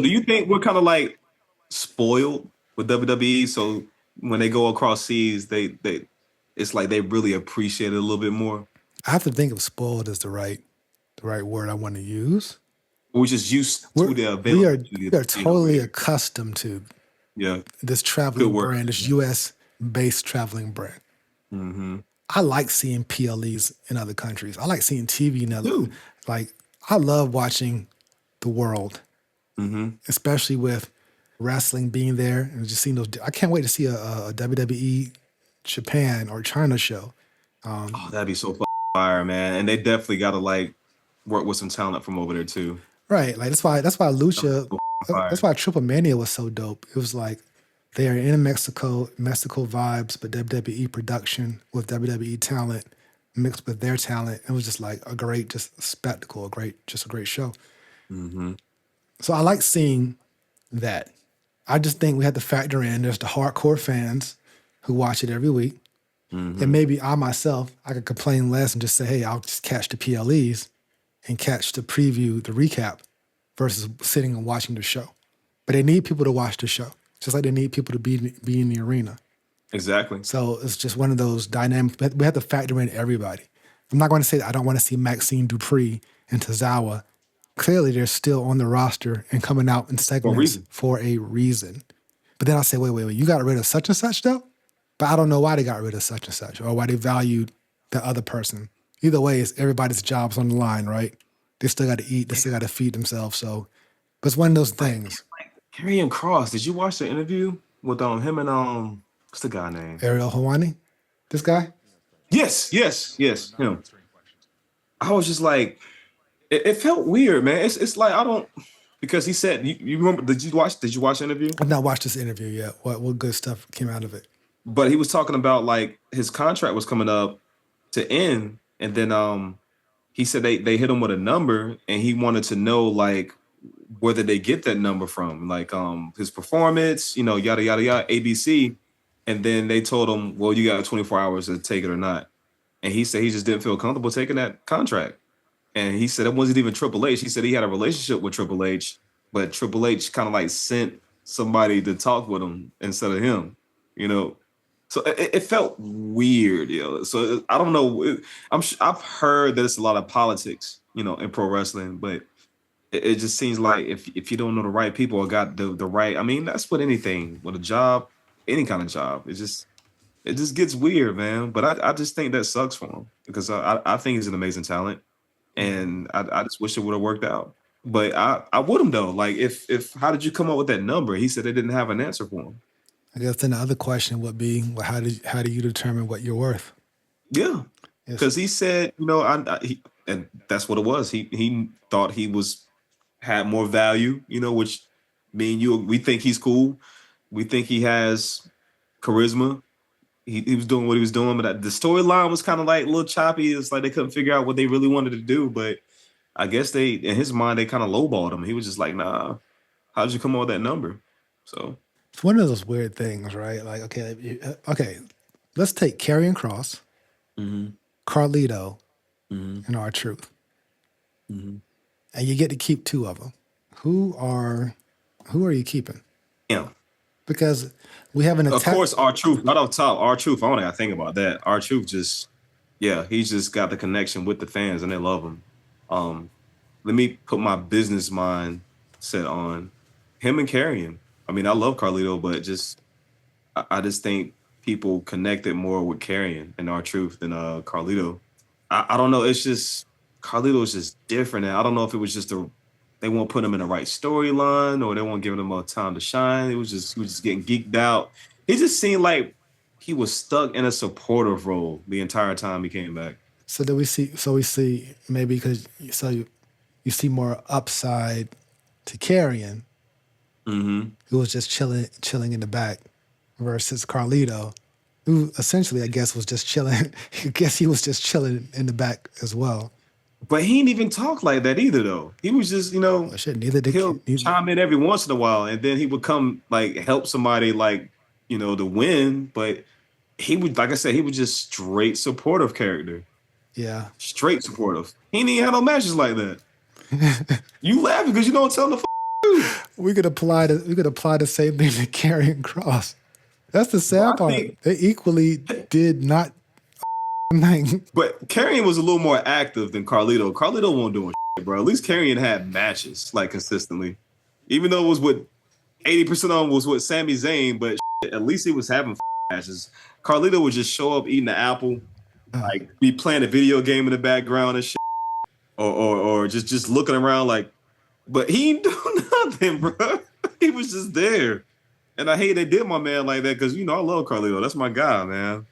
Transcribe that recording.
Do you think we're kind of like spoiled with WWE? So when they go across seas, they it's like they really appreciate it a little bit more. I have to think of spoiled as the right word I want to use. We're just used We're to the we are availability of we are TV over totally here. accustomed to Yeah, this good traveling word. brand, this US based traveling brand. Mm-hmm. I like seeing PLEs in other countries. I like seeing TV in other, Dude. like I love watching the world, Mm-hmm. especially with wrestling being there and just seeing those. I can't wait to see a WWE Japan or China show. Oh, that'd be so fire, man. And they definitely got to like work with some talent from over there too. Right. Like that's why That'd be Lucha, so fire. that's why Triple Mania was so dope. It was like they are in Mexico vibes, but WWE production with WWE talent mixed with their talent. It was just like a great just spectacle, just a great show. Mm-hmm. So I like seeing that. I just think we have to factor in there's the hardcore fans who watch it every week. And Mm-hmm. maybe I myself, I could complain less and just say, hey, I'll just catch the PLEs and catch the preview, the recap, versus sitting and watching the show. But they need people to watch the show, just like they need people to be in the arena. Exactly. So it's just one of those dynamic. We have to factor in everybody. I'm not going to say that I don't want to see Maxine Dupree and Tozawa. Clearly, they're still on the roster and coming out in For a segments reason. for a reason. But then I'll say, wait, you got rid of such and such though? But I don't know why they got rid of such and such or why they valued the other person. Either way, it's everybody's job's on the line, right? They still got to eat, they still got to feed themselves. So, but it's one of those things. Karrion Kross, did you watch the interview with him and what's the guy name? Ariel Hawani, this guy? Yes, him. I was just like, it felt weird, man. It's like I don't because he said you remember did you watch the interview? I've not watched this interview yet. What good stuff came out of it? But he was talking about like his contract was coming up to end, and then he said they hit him with a number, and he wanted to know like where did they get that number from, like his performance, yada yada yada, ABC, and then they told him, well, you got 24 hours to take it or not, and he said he just didn't feel comfortable taking that contract, and he said it wasn't even Triple H. He said he had a relationship with Triple H, but Triple H kind of like sent somebody to talk with him instead of him, you know. So it felt weird, So I don't know. I've heard that it's a lot of politics, in pro wrestling, but it just seems like if you don't know the right people or got the right, I mean, that's with anything, with a job, any kind of job. It just gets weird, man. But I just think that sucks for him because I think he's an amazing talent, and I just wish it would have worked out. But I would him though. Like if how did you come up with that number? He said they didn't have an answer for him. I guess then the other question would be, well, how do you determine what you're worth? Yeah, Yes. because he said, and that's what it was. He thought he had more value, which me and you, we think he's cool. We think he has charisma. He was doing what he was doing, but the storyline was kind of like a little choppy. It's like they couldn't figure out what they really wanted to do. But I guess in his mind, they kind of lowballed him. He was just like, nah, how'd you come up with that number? So, It's one of those weird things, right? Like, okay, let's take Karrion Kross, mhm, Carlito, mhm, and R-Truth, mhm. and you get to keep two of them. Who are you keeping? Yeah. Because we have an Of attack. course, our truth, right off top, our truth. I don't gotta think about that. Our truth he's just got the connection with the fans and they love him. Um, Let me put my business mindset on him and Carrion. I mean, I love Carlito, but I just think people connected more with Carrion and our truth than Carlito. I don't know. It's just Carlito is just different. And I don't know if it was just they won't put him in the right storyline or they won't give him more time to shine. He was just getting geeked out. He just seemed like he was stuck in a supportive role the entire time he came back. So do we see? So we see maybe because you see more upside to Carrion, Mm-hmm. who was just chilling in the back, versus Carlito, who essentially I guess was just chilling. I guess he was just chilling in the back as well. But he didn't even talk like that either, though. He was just, Well, shit, neither did he'll neither, chime in every once in a while, and then he would come like help somebody, like to win. But he would, like I said, he was just straight supportive character, yeah. straight supportive. He didn't even have no matches like that. You laughing because you don't tell him the We could apply the same thing to Karrion Kross. That's the But sad I part. think, They equally did not like. but Karrion was a little more active than Carlito. Carlito won't do shit, bro. At least Karrion had matches like consistently, even though it was with 80% of them was with Sami Zayn, but at least he was having matches. Carlito would just show up eating the apple, like be playing a video game in the background and shit, or just looking around like, but he ain't do nothing, bro. He was just there. And I hate they did my man like that because, you know, I love Carlito. That's my guy, man.